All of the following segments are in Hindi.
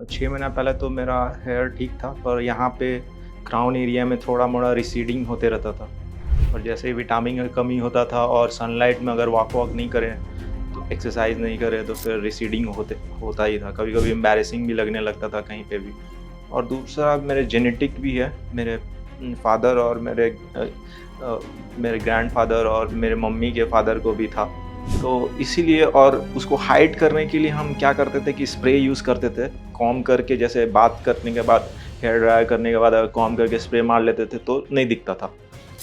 6 महीना पहले तो मेरा हेयर ठीक था, पर यहाँ पे क्राउन एरिया में थोड़ा मोड़ा रिसीडिंग होते रहता था। और जैसे ही विटामिन का कमी होता था और सनलाइट में अगर वॉक नहीं करें तो एक्सरसाइज नहीं करें तो फिर रिसीडिंग होता ही था। कभी कभी एम्बैरेसिंग भी लगने लगता था कहीं पे भी। और दूसरा मेरे जेनेटिक भी है। मेरे फादर और मेरे ग्रैंडफादर और मेरे मम्मी के फादर को भी था। तो इसीलिए, और उसको हाइड करने के लिए हम क्या करते थे कि स्प्रे यूज़ करते थे। कॉम्ब करके, जैसे बात करने के बाद, हेयर ड्राई करने के बाद अगर कॉम्ब करके स्प्रे मार लेते थे तो नहीं दिखता था।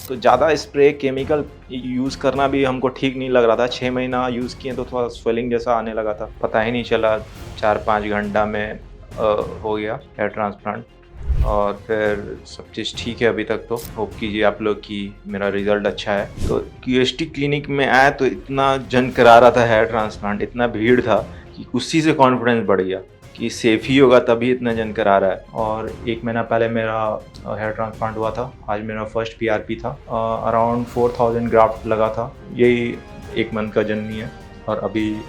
तो ज़्यादा स्प्रे केमिकल यूज़ करना भी हमको ठीक नहीं लग रहा था। 6 महीना यूज़ किए तो थोड़ा स्वेलिंग जैसा आने लगा था। पता ही नहीं चला, 4-5 घंटा में हो गया हेयर ट्रांसप्लांट। और फिर सब चीज़ ठीक है अभी तक। तो होप कीजिए आप लोग कि मेरा रिज़ल्ट अच्छा है। तो क्यूएसटी क्लिनिक में आया तो इतना जन करा रहा था हेयर ट्रांसप्लांट, इतना भीड़ था कि उसी से कॉन्फिडेंस बढ़ गया कि सेफ़ ही होगा, तभी इतना जन करा रहा है। और 1 महीना पहले मेरा हेयर ट्रांसप्लांट हुआ था। आज मेरा फर्स्ट पीआरपी था। अराउंड 4000 ग्राफ्ट लगा था। यही 1 मंथ का जर्नी है। और अभी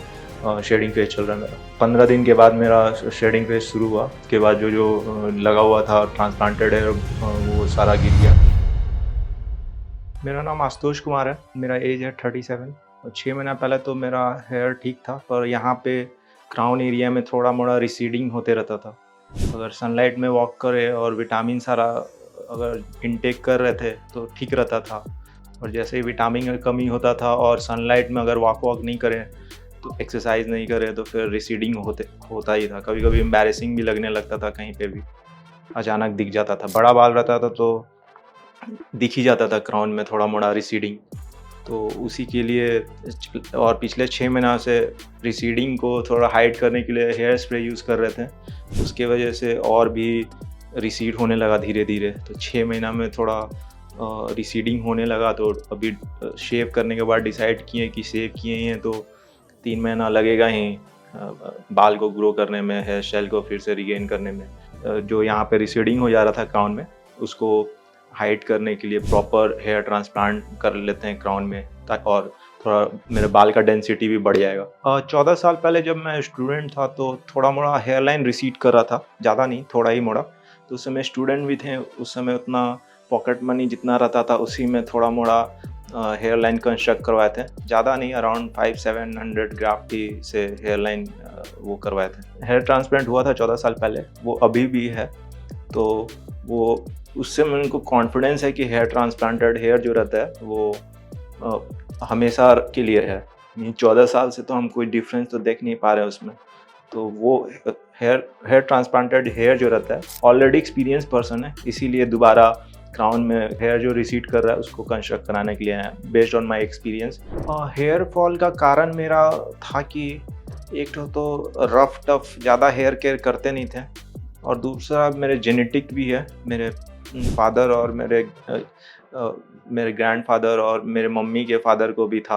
शेडिंग फेज चल रहा है मेरा। 15 दिन के बाद मेरा शेडिंग फेज शुरू हुआ। उसके बाद जो लगा हुआ था ट्रांसप्लांटेड है वो सारा गिर गया। मेरा नाम आशुतोष कुमार है। मेरा एज है 37। और 6 महीना पहले तो मेरा हेयर ठीक था, पर यहाँ पे क्राउन एरिया में थोड़ा मोड़ा रिसीडिंग होते रहता था। अगर सनलाइट में वॉक करे और विटामिन सारा अगर इनटेक कर रहे थे तो ठीक रहता था। और जैसे ही विटामिन का कमी होता था और सनलाइट में अगर वॉक नहीं करें तो एक्सरसाइज नहीं करें तो फिर रिसीडिंग होता ही था। कभी कभी एम्बैरेसिंग भी लगने लगता था कहीं पे भी। अचानक दिख जाता था। बड़ा बाल रहता था तो दिख ही जाता था क्राउन में थोड़ा मोड़ा रिसीडिंग। तो उसी के लिए और पिछले 6 महीना से रिसीडिंग को थोड़ा हाइड करने के लिए हेयर स्प्रे यूज़ कर रहे थे। उसके वजह से और भी रिसीड होने लगा धीरे धीरे। तो 6 महीना में थोड़ा रिसीडिंग होने लगा। तो अभी शेव करने के बाद डिसाइड किए कि शेव किए हैं तो 3 महीना लगेगा ही बाल को ग्रो करने में, हेयर स्टाइल को फिर से रिगेन करने में। जो यहाँ पे रिसीडिंग हो जा रहा था क्राउन में, उसको हाइड करने के लिए प्रॉपर हेयर ट्रांसप्लांट कर लेते हैं क्राउन में, और थोड़ा मेरे बाल का डेंसिटी भी बढ़ जाएगा। 14 साल पहले जब मैं स्टूडेंट था तो थोड़ा मोड़ा हेयर लाइन रिसीड कर रहा था, ज़्यादा नहीं, थोड़ा ही मोड़ा। तो उस समय स्टूडेंट भी थे, उस समय उतना पॉकेट मनी जितना रहता था उसी में थोड़ा मोड़ा हेयर लाइन कंस्ट्रक्ट करवाए थे। ज़्यादा नहीं, अराउंड 500-700 ग्राफ्टी से हेयर लाइन वो करवाए थे। हेयर ट्रांसप्लांट हुआ था 14 साल पहले, वो अभी भी है। तो वो उससे मेरे को कॉन्फिडेंस है कि हेयर ट्रांसप्लांटेड हेयर जो रहता है वो हमेशा के लिए है। 14 साल से तो हम कोई डिफरेंस तो देख नहीं पा रहे हैं उसमें। तो वो हेयर ट्रांसप्लांटेड हेयर जो रहता है ऑलरेडी एक्सपीरियंस पर्सन है, इसीलिए दोबारा क्राउन में हेयर जो रिसीड कर रहा है उसको कंस्ट्रक्ट कराने के लिए है, based on my experience. Hair fall का कारण मेरा था कि एक तो रफ टफ ज़्यादा हेयर केयर करते नहीं थे, और दूसरा मेरे जेनेटिक भी है। मेरे फादर और मेरे ग्रैंडफादर और मेरे मम्मी के फादर को भी था।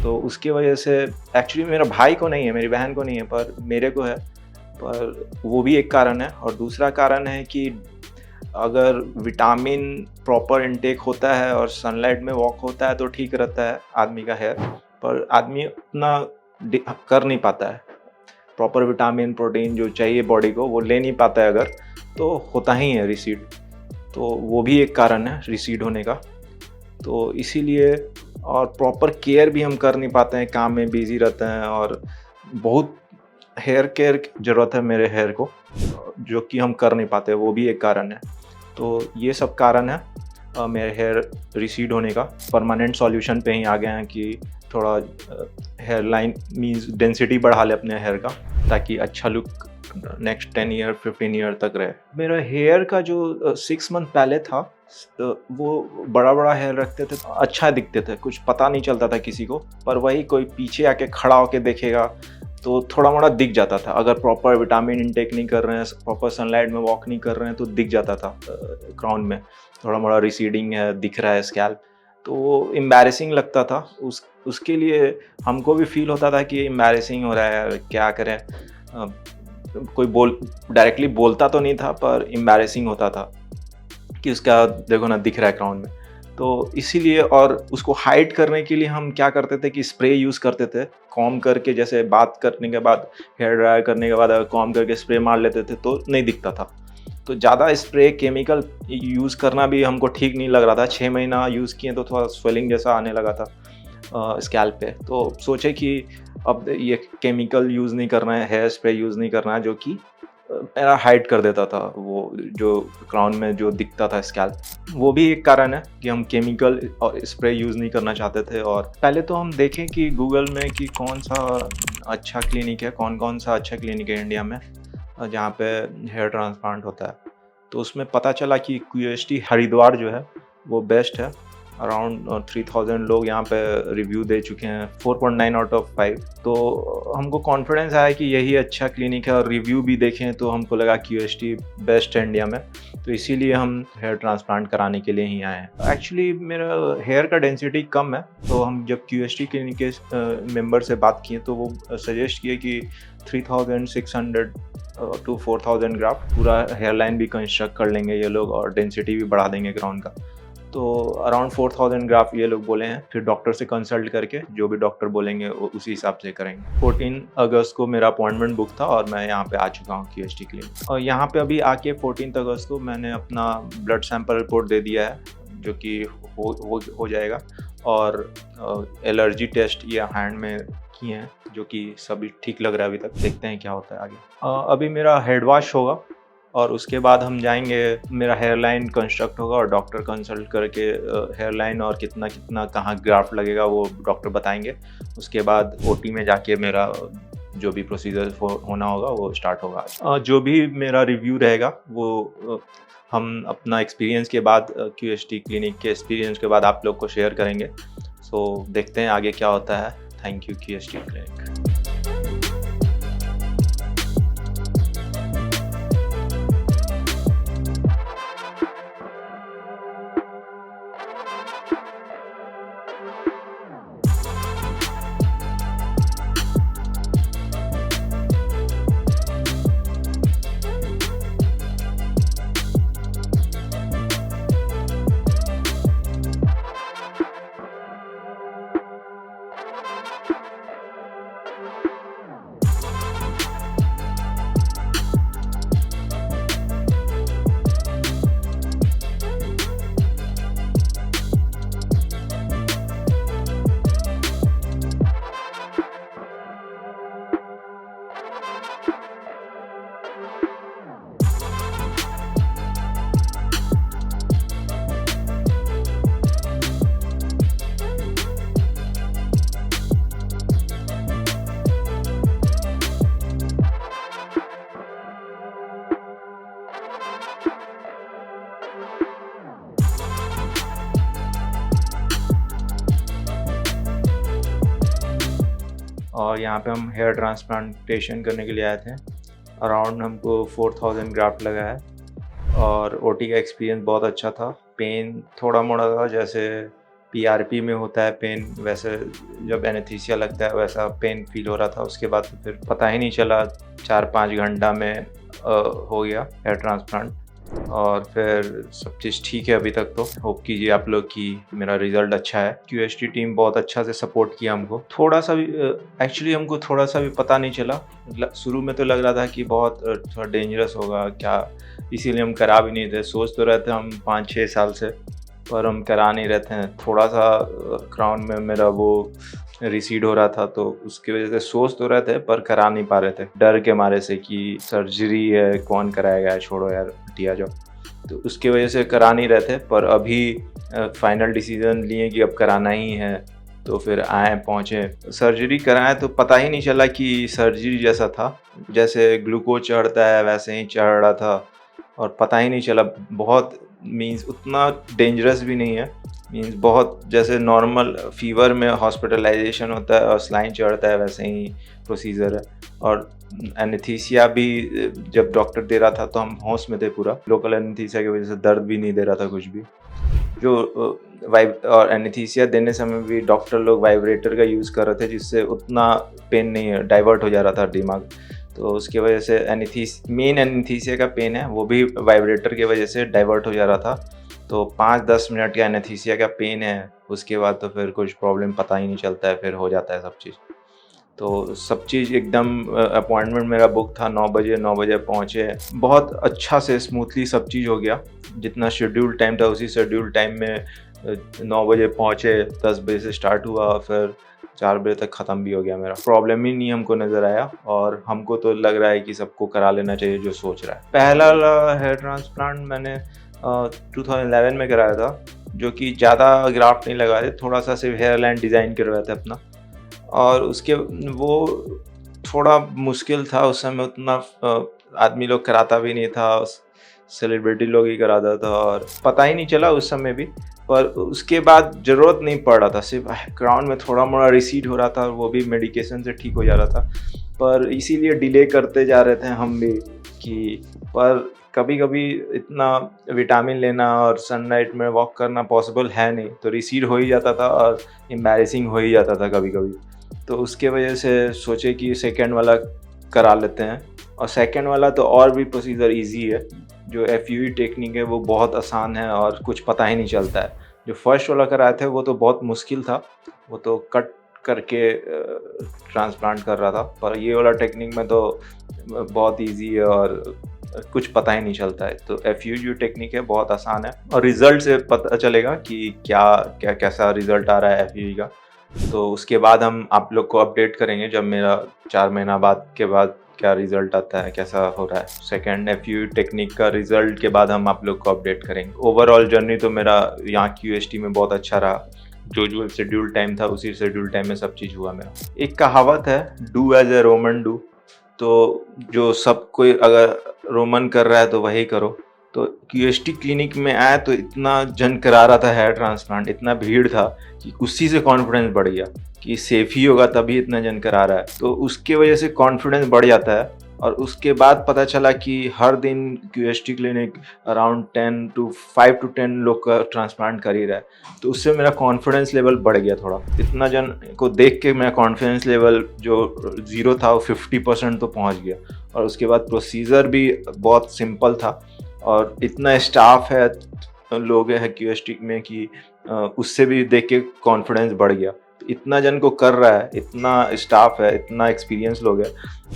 तो उसकी वजह से, एक्चुअली मेरा भाई को नहीं है, मेरी बहन को नहीं है, पर मेरे को है। पर वो भी एक कारण है। और दूसरा कारण है कि अगर विटामिन प्रॉपर इनटेक होता है और सनलाइट में वॉक होता है तो ठीक रहता है आदमी का हेयर। पर आदमी उतना कर नहीं पाता है। प्रॉपर विटामिन प्रोटीन जो चाहिए बॉडी को वो ले नहीं पाता है अगर, तो होता ही है रिसीड। तो वो भी एक कारण है रिसीड होने का। तो इसीलिए, और प्रॉपर केयर भी हम कर नहीं पाते हैं, काम में बिजी रहते हैं, और बहुत हेयर केयर की ज़रूरत है मेरे हेयर को, जो कि हम कर नहीं पाते, वो भी एक कारण है। तो ये सब कारण है मेरे हेयर रिसीड होने का। परमानेंट सॉल्यूशन पे ही आ गए हैं कि थोड़ा हेयर लाइन मीन्स डेंसिटी बढ़ा ले अपने हेयर का, ताकि अच्छा लुक नेक्स्ट 10 ईयर 15 ईयर तक रहे। मेरा हेयर का जो 6 मंथ पहले था, वो बड़ा बड़ा हेयर रखते थे, अच्छा दिखते थे, कुछ पता नहीं चलता था किसी को। पर वही कोई पीछे आके खड़ा होके देखेगा तो थोड़ा मोड़ा दिख जाता था। अगर प्रॉपर विटामिन इनटेक नहीं कर रहे हैं, प्रॉपर सनलाइट में वॉक नहीं कर रहे हैं तो दिख जाता था क्राउन में थोड़ा मोड़ा रिसीडिंग है, दिख रहा है स्कैल्प। तो वो एम्बैरेसिंग लगता था। उसके लिए हमको भी फील होता था कि एम्बैरेसिंग हो रहा है, क्या करें। कोई डायरेक्टली बोलता तो नहीं था, पर एम्बैरेसिंग होता था कि उसका देखो ना दिख रहा है क्राउन में। तो इसीलिए और उसको हाइड करने के लिए हम क्या करते थे कि स्प्रे यूज़ करते थे। कॉम्ब करके जैसे बात करने के बाद, हेयर ड्राई करने के बाद अगर कॉम्ब करके स्प्रे मार लेते थे तो नहीं दिखता था। तो ज़्यादा स्प्रे केमिकल यूज़ करना भी हमको ठीक नहीं लग रहा था। 6 महीना यूज़ किए तो थोड़ा स्वेलिंग जैसा आने लगा था स्कैल्प पे। तो सोचे कि अब ये केमिकल यूज़ नहीं करना है, हेयर स्प्रे यूज़ नहीं करना है, जो कि मेरा हाइड कर देता था वो जो क्राउन में जो दिखता था स्कैल्प। वो भी एक कारण है कि हम केमिकल और स्प्रे यूज़ नहीं करना चाहते थे। और पहले तो हम देखें कि गूगल में कि कौन सा अच्छा क्लिनिक है, कौन-कौन सा अच्छा क्लिनिक है इंडिया में जहाँ पे हेयर ट्रांसप्लांट होता है। तो उसमें पता चला कि क्यूएसटी हरिद्वार जो है वो बेस्ट है। अराउंड 3000 लोग यहाँ पे रिव्यू दे चुके हैं, 4.9 आउट ऑफ 5। तो हमको कॉन्फिडेंस आया कि यही अच्छा क्लिनिक है और रिव्यू भी देखें तो हमको लगा क्यूएसटी बेस्ट है इंडिया में। तो इसीलिए हम हेयर ट्रांसप्लांट कराने के लिए ही आए हैं। एक्चुअली मेरा हेयर का डेंसिटी कम है, तो हम जब क्यूएसटी क्लिनिक के मेंबर से बात किए तो वो सजेस्ट किए कि 3600 टू 4000 ग्राफ्ट पूरा हेयर लाइन भी कंस्ट्रक्ट कर लेंगे ये लोग और डेंसिटी भी बढ़ा देंगे क्राउन का। तो अराउंड 4000 ग्राफ ये लोग बोले हैं। फिर डॉक्टर से कंसल्ट करके जो भी डॉक्टर बोलेंगे उसी हिसाब से करेंगे। 14 अगस्त को मेरा अपॉइंटमेंट बुक था और मैं यहाँ पे आ चुका हूँ क्यूएसटी क्लिनिक। और यहाँ पे अभी आके 14 अगस्त को मैंने अपना ब्लड सैंपल रिपोर्ट दे दिया है, जो कि हो जाएगा। और एलर्जी टेस्ट ये हैंड में किए हैं, जो कि सभी ठीक लग रहा है अभी तक। देखते हैं क्या होता है आगे। अभी मेरा हेड वॉश होगा और उसके बाद हम जाएंगे, मेरा हेयर लाइन कंस्ट्रक्ट होगा और डॉक्टर कंसल्ट करके हेयर लाइन और कितना कितना कहाँ ग्राफ्ट लगेगा वो डॉक्टर बताएंगे। उसके बाद ओटी में जाके मेरा जो भी प्रोसीजर होना होगा वो स्टार्ट होगा। जो भी मेरा रिव्यू रहेगा वो हम अपना एक्सपीरियंस के बाद, क्यूएसटी क्लिनिक के एक्सपीरियंस के बाद आप लोग को शेयर करेंगे। सो देखते हैं आगे क्या होता है। Thank you क्यूएसटी clinic. और यहाँ पे हम हेयर ट्रांसप्लांटेशन करने के लिए आए थे। अराउंड हमको 4000 ग्राफ्ट लगा है और ओटी का एक्सपीरियंस बहुत अच्छा था। पेन थोड़ा मोड़ा था, जैसे पीआरपी में होता है पेन, वैसे जब एनेस्थीसिया लगता है वैसा पेन फील हो रहा था। उसके बाद तो फिर पता ही नहीं चला, 4-5 घंटा में हो गया हेयर ट्रांसप्लांट और फिर सब चीज़ ठीक है अभी तक। तो होप कीजिए आप लोग कि मेरा रिज़ल्ट अच्छा है। क्यूएसटी टीम बहुत अच्छा से सपोर्ट किया हमको। थोड़ा सा भी एक्चुअली हमको थोड़ा सा भी पता नहीं चला। शुरू में तो लग रहा था कि बहुत थोड़ा डेंजरस होगा क्या, इसीलिए हम करा भी नहीं थे। सोच तो रहे थे हम 5-6 साल से, पर हम करा नहीं रहते हैं। थोड़ा सा क्राउन में मेरा वो रिसीड हो रहा था, तो उसकी वजह से सोच तो रहे थे पर करा नहीं पा रहे थे, डर के मारे से कि सर्जरी है, कौन कराएगा, छोड़ो यार हटिया जाओ। तो उसकी वजह से करा नहीं रहे थे। पर अभी फाइनल डिसीजन लिए कि अब कराना ही है, तो फिर आए, पहुँचे, सर्जरी कराएं तो पता ही नहीं चला कि सर्जरी जैसा था। जैसे ग्लूकोज चढ़ता है वैसे ही चढ़ रहा था और पता ही नहीं चला। बहुत मीन्स उतना डेंजरस भी नहीं है, मीन्स बहुत जैसे नॉर्मल फीवर में हॉस्पिटलाइजेशन होता है और स्लाइन चढ़ता है वैसे ही प्रोसीजर है। और एनेस्थीसिया भी जब डॉक्टर दे रहा था तो हम होश में थे पूरा। लोकल एनेस्थीसिया की वजह से दर्द भी नहीं दे रहा था कुछ भी। जो और एनेस्थीसिया देने समय भी डॉक्टर लोग वाइब्रेटर का यूज़ कर रहे थे, जिससे उतना पेन नहीं डाइवर्ट हो जा रहा था दिमाग। तो उसकी वजह से मेन एनेस्थीसिया का पेन है वो भी वाइब्रेटर की वजह से डाइवर्ट हो जा रहा था। तो 5-10 मिनट का एनेस्थीसिया का पेन है, उसके बाद तो फिर कुछ प्रॉब्लम पता ही नहीं चलता है, फिर हो जाता है सब चीज़। तो सब चीज़ एकदम अपॉइंटमेंट मेरा बुक था 9 बजे पहुँचे। बहुत अच्छा से स्मूथली सब चीज़ हो गया। जितना शेड्यूल टाइम था उसी शेड्यूल टाइम में 9 बजे पहुँचे, 10 बजे से स्टार्ट हुआ, फिर 4 बजे तक ख़त्म भी हो गया मेरा। प्रॉब्लम ही नहीं हमको नज़र आया और हमको तो लग रहा है कि सबको करा लेना चाहिए जो सोच रहा है। पहला हेयर ट्रांसप्लांट मैंने 2011 में कराया था, जो कि ज़्यादा ग्राफ्ट नहीं लगाए थे, थोड़ा-सा सिर्फ हेयर लाइन डिज़ाइन करवाया था अपना। और उसके वो थोड़ा मुश्किल था उस समय, उतना आदमी लोग कराता भी नहीं था, सेलिब्रिटी लोग ही कराता था और पता ही नहीं चला उस समय भी। पर उसके बाद ज़रूरत नहीं पड़ रहा था, सिर्फ क्राउन में थोड़ा-मोड़ा रिसीड हो रहा था और वो भी मेडिकेशन से ठीक हो जा रहा था। पर इसीलिए डिले करते जा रहे थे हम भी कि पर कभी-कभी इतना विटामिन लेना और सनलाइट में वॉक करना पॉसिबल है नहीं, तो रिसीड हो ही जाता था और एम्बैरेसिंग हो ही जाता था कभी-कभी। तो उसके वजह से सोचे कि सेकंड वाला करा लेते हैं और सेकंड वाला तो और भी प्रोसीजर ईज़ी है। जो एफयूई टेक्निक है वो बहुत आसान है और कुछ पता ही नहीं चलता है। जो फर्स्ट वाला कराए थे वो तो बहुत मुश्किल था, वो तो कट करके ट्रांसप्लांट कर रहा था, पर ये वाला टेक्निक में तो बहुत ईज़ी है और कुछ पता ही नहीं चलता है। तो एफयूई जो टेक्निक है बहुत आसान है और रिज़ल्ट से पता चलेगा कि कैसा रिज़ल्ट आ रहा है एफयूई का। तो उसके बाद हम आप लोग को अपडेट करेंगे जब मेरा 4 महीना बाद के बाद क्या रिज़ल्ट आता है, कैसा हो रहा है। सेकंड एफयूई टेक्निक का रिज़ल्ट के बाद हम आप लोग को अपडेट करेंगे। ओवरऑल जर्नी तो मेरा यहाँ क्यूएसटी में बहुत अच्छा रहा। जो शेड्यूल टाइम था उसी शेड्यूल टाइम में सब चीज़ हुआ मेरा। एक कहावत है, do as a Roman do. तो जो सब कोई अगर रोमन कर रहा है तो वही करो। तो क्यूएसटी क्लिनिक में आया तो इतना जन करा रहा था हेयर ट्रांसप्लांट, इतना भीड़ था कि उसी से कॉन्फिडेंस बढ़ गया कि सेफ ही होगा तभी इतना जन करा रहा है। तो उसके वजह से कॉन्फिडेंस बढ़ जाता है और उसके बाद पता चला कि हर दिन क्यूएसटी क्लिनिक अराउंड 5 to 10 लोग का ट्रांसप्लांट कर ही रहा है। तो उससे मेरा कॉन्फिडेंस लेवल बढ़ गया थोड़ा। इतना जन को देख के मेरा कॉन्फिडेंस लेवल जो 0 था वो 50% तो पहुंच गया। और उसके बाद प्रोसीजर भी बहुत सिंपल था और इतना स्टाफ है, लोग हैं क्यूएसटी में कि उससे भी देख के कॉन्फिडेंस बढ़ गया। इतना जन को कर रहा है, इतना स्टाफ है, इतना एक्सपीरियंस लोग है,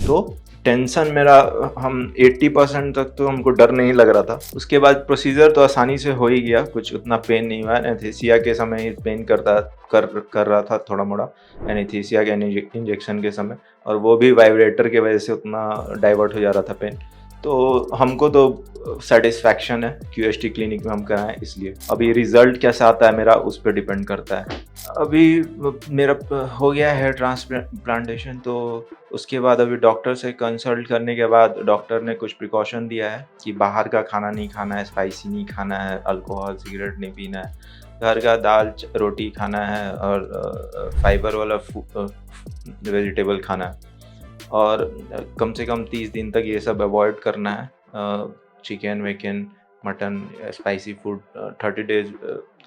तो टेंशन मेरा हम 80% तक तो हमको डर नहीं लग रहा था। उसके बाद प्रोसीजर तो आसानी से हो ही गया, कुछ उतना पेन नहीं हुआ। एनेस्थीसिया के समय ही पेन कर रहा था थोड़ा मोड़ा, एनेस्थीसिया के इंजेक्शन के समय, और वो भी वाइब्रेटर के वजह से उतना डाइवर्ट हो जा रहा था पेन। तो हमको तो सेटिस्फैक्शन है क्यूएसटी क्लिनिक में हम कराएं इसलिए। अभी रिज़ल्ट कैसा आता है मेरा उस पर डिपेंड करता है। अभी मेरा हो गया है हेयर ट्रांसप्लांटेशन, तो उसके बाद अभी डॉक्टर से कंसल्ट करने के बाद डॉक्टर ने कुछ प्रिकॉशन दिया है कि बाहर का खाना नहीं खाना है, स्पाइसी नहीं खाना है, अल्कोहल सिगरेट नहीं पीना है, घर का दाल रोटी खाना है और फाइबर वाला वेजिटेबल खाना है और कम से कम 30 दिन तक ये सब अवॉइड करना है। चिकन विकन मटन स्पाइसी फूड 30 डेज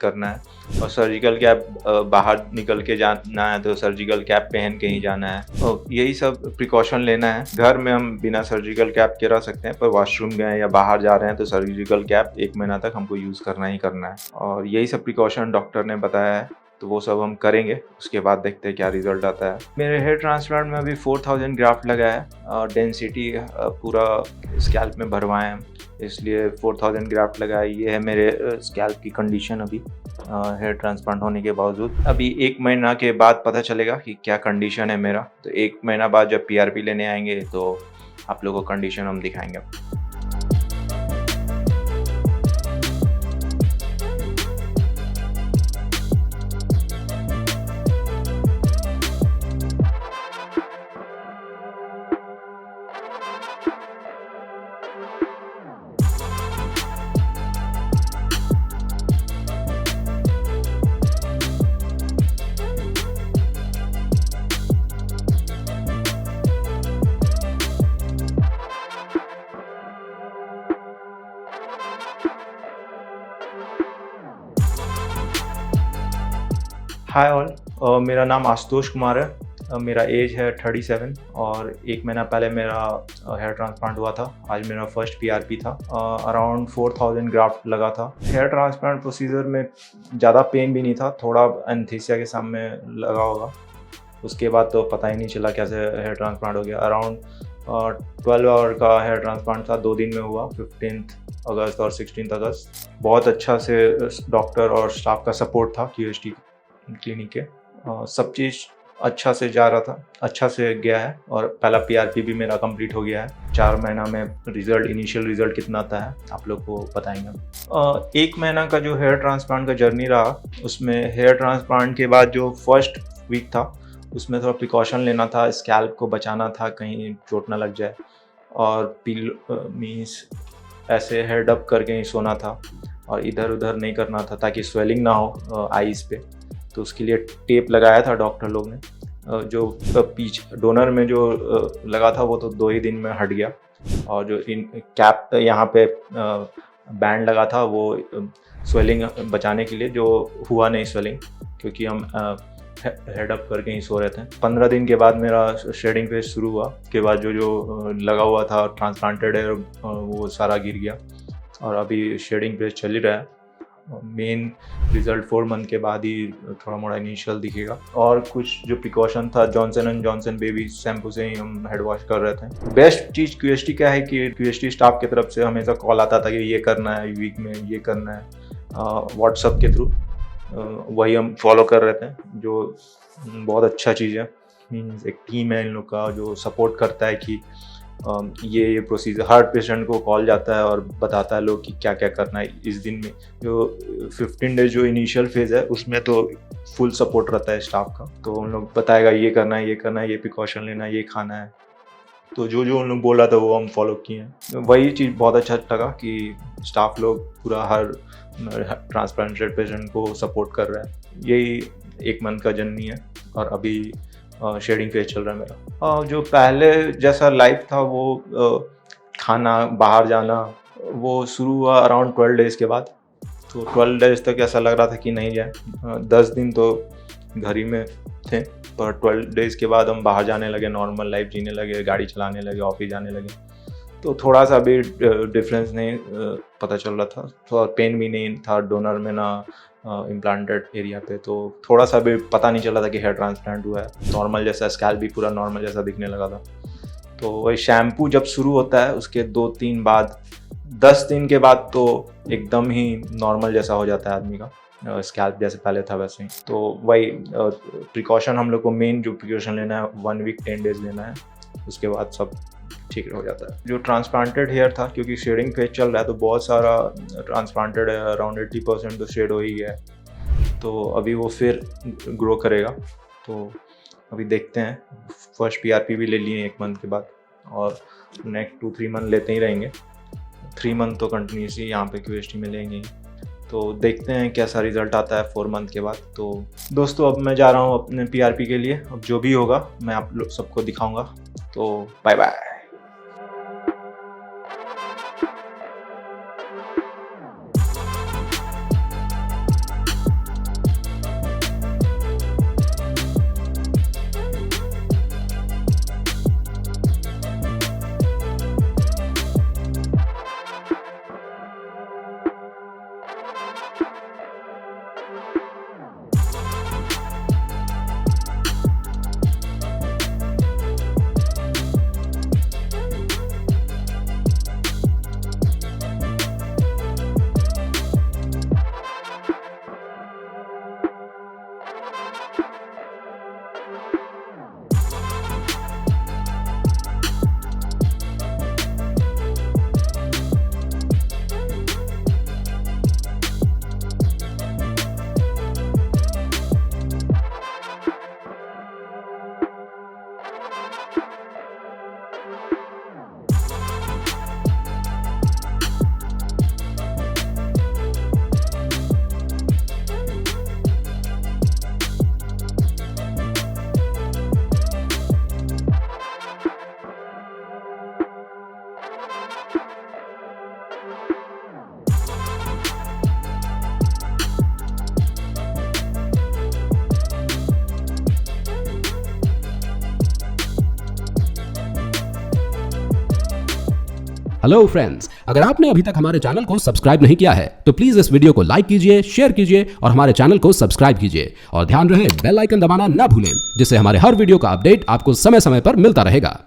करना है और सर्जिकल कैप बाहर निकल के जाना है तो सर्जिकल कैप पहन के ही जाना है और यही सब प्रिकॉशन लेना है। घर में हम बिना सर्जिकल कैप के रह सकते हैं, पर वॉशरूम गए या बाहर जा रहे हैं तो सर्जिकल कैप 1 महीना तक हमको यूज़ करना ही करना है और यही सब प्रिकॉशन डॉक्टर ने बताया है, तो वो सब हम करेंगे। उसके बाद देखते हैं क्या रिजल्ट आता है। मेरे हेयर ट्रांसप्लांट में अभी 4000 ग्राफ्ट लगा है और डेंसिटी पूरा स्कैल्प में भरवाएं हम, इसलिए 4000 ग्राफ्ट लगा है। ये है मेरे स्कैल्प की कंडीशन अभी हेयर ट्रांसप्लांट होने के बावजूद। अभी 1 महीना के बाद पता चलेगा कि क्या कंडीशन है मेरा, तो 1 महीना बाद जब पीआरपी लेने आएंगे तो आप लोगों को कंडीशन हम दिखाएंगे। हाय ऑल, मेरा नाम आशुतोष कुमार है मेरा एज है 37 और 1 महीना पहले मेरा हेयर ट्रांसप्लांट हुआ था। आज मेरा फर्स्ट पीआरपी था। अराउंड 4000 ग्राफ्ट लगा था। हेयर ट्रांसप्लांट प्रोसीजर में ज़्यादा पेन भी नहीं था, थोड़ा एनेस्थीसिया के सामने लगा होगा। उसके बाद तो पता ही नहीं चला कैसे हेयर ट्रांसप्लांट हो गया। अराउंड 12 आवर का हेयर ट्रांसप्लांट था, 2 दिन में हुआ, 15 अगस्त और 16 अगस्त। बहुत अच्छा से डॉक्टर और स्टाफ का सपोर्ट था क्यूएसटी क्लिनिक के। सब चीज़ अच्छा से जा रहा था, अच्छा से गया है और पहला पीआरपी भी मेरा कंप्लीट हो गया है। 4 महीना में इनिशियल रिजल्ट कितना आता है आप लोग को बताएंगे। 1 महीना का जो हेयर ट्रांसप्लांट का जर्नी रहा, उसमें हेयर ट्रांसप्लांट के बाद जो फर्स्ट वीक था उसमें थोड़ा प्रिकॉशन लेना था, स्कैल्प को बचाना था कहीं चोट ना लग जाए, और मीन्स ऐसे हेड अप करके ही सोना था और इधर उधर नहीं करना था ताकि स्वेलिंग ना हो आईज पे। तो उसके लिए टेप लगाया था डॉक्टर लोग ने। जो पीछे डोनर में जो लगा था वो तो 2 ही दिन में हट गया, और जो कैप यहाँ पे बैंड लगा था वो स्वेलिंग बचाने के लिए, जो हुआ नहीं स्वेलिंग, क्योंकि हम हेड अप करके ही सो रहे थे। 15 दिन के बाद मेरा शेडिंग फेज शुरू हुआ। उसके बाद जो लगा हुआ था ट्रांसप्लांटेड है वो सारा गिर गया और अभी शेडिंग फेज चल ही रहा है। मेन रिजल्ट 4 मंथ के बाद ही थोड़ा मोड़ा इनिशियल दिखेगा। और कुछ जो प्रिकॉशन था, Johnson and Johnson baby shampoo से ही हम हेड वॉश कर रहे थे। बेस्ट चीज़ क्यूएसटी क्या है कि क्यूएसटी स्टाफ की तरफ से हमेशा कॉल आता था कि ये करना है, वीक में ये करना है, व्हाट्सएप के थ्रू वही हम फॉलो कर रहे थे, जो बहुत अच्छा चीज़ है। मीन्स एक टीम है इन लोग का जो सपोर्ट करता है कि ये प्रोसीजर, हर पेशेंट को कॉल जाता है और बताता है लोग कि क्या क्या करना है इस दिन में। जो 15 डेज जो इनिशियल फेज़ है उसमें तो फुल सपोर्ट रहता है स्टाफ का, तो उन लोग बताएगा ये करना है, ये करना है, ये प्रिकॉशन लेना है, ये खाना है। तो जो जो उन लोग बोल रहा था वो हम फॉलो किए हैं। वही चीज़ बहुत अच्छा लगा कि स्टाफ लोग पूरा हर ट्रांसप्लांटेड पेशेंट को सपोर्ट कर रहा है। यही 1 मंथ का जर्नी है और अभी शेडिंग फेज चल रहा है मेरा। जो पहले जैसा लाइफ था वो खाना, बाहर जाना, वो शुरू हुआ अराउंड 12 डेज़ के बाद। तो 12 डेज़ तक ऐसा लग रहा था कि नहीं जाए। 10 दिन तो घर ही में थे, पर 12 डेज़ के बाद हम बाहर जाने लगे, नॉर्मल लाइफ जीने लगे, गाड़ी चलाने लगे, ऑफिस जाने लगे। तो थोड़ा सा भी डिफरेंस नहीं पता चल रहा था। थोड़ा पेन भी नहीं था डोनर में ना इम्प्लांटेड एरिया पे, तो थोड़ा सा भी पता नहीं चला था कि हेयर ट्रांसप्लांट हुआ है। नॉर्मल जैसा स्कैल्प भी पूरा नॉर्मल जैसा दिखने लगा था। तो वही शैम्पू जब शुरू होता है उसके 2-3 बाद, 10 दिन के बाद तो एकदम ही नॉर्मल जैसा हो जाता है आदमी का, स्कैल्प जैसे पहले था वैसे ही। तो वही प्रिकॉशन हम लोग को, मेन जो प्रिकॉशन लेना है 1 वीक 10 डेज लेना है, उसके बाद सब ठीक हो जाता है। जो ट्रांसप्लांटेड हेयर था, क्योंकि शेडिंग फेज चल रहा है तो बहुत सारा ट्रांसप्लांटेड है, अराउंड 80% तो शेड हो ही गया है। तो अभी वो फिर ग्रो करेगा। तो अभी देखते हैं, फर्स्ट पीआरपी भी ले लिए 1 मंथ के बाद और नेक्स्ट 2-3 मंथ लेते ही रहेंगे। 3 मंथ तो कंटिन्यूसली यहाँ पे क्यूएसटी में लेंगे ही। तो देखते हैं कैसा रिजल्ट आता है 4 मंथ के बाद। तो दोस्तों अब मैं जा रहा हूँ अपने पीआरपी के लिए। अब जो भी होगा मैं आप लोग सबको दिखाऊंगा। तो बाय बाय। हेलो फ्रेंड्स, अगर आपने अभी तक हमारे चैनल को सब्सक्राइब नहीं किया है तो प्लीज इस वीडियो को लाइक कीजिए, शेयर कीजिए और हमारे चैनल को सब्सक्राइब कीजिए और ध्यान रहे बेल आइकन दबाना ना भूलें, जिससे हमारे हर वीडियो का अपडेट आपको समय समय पर मिलता रहेगा।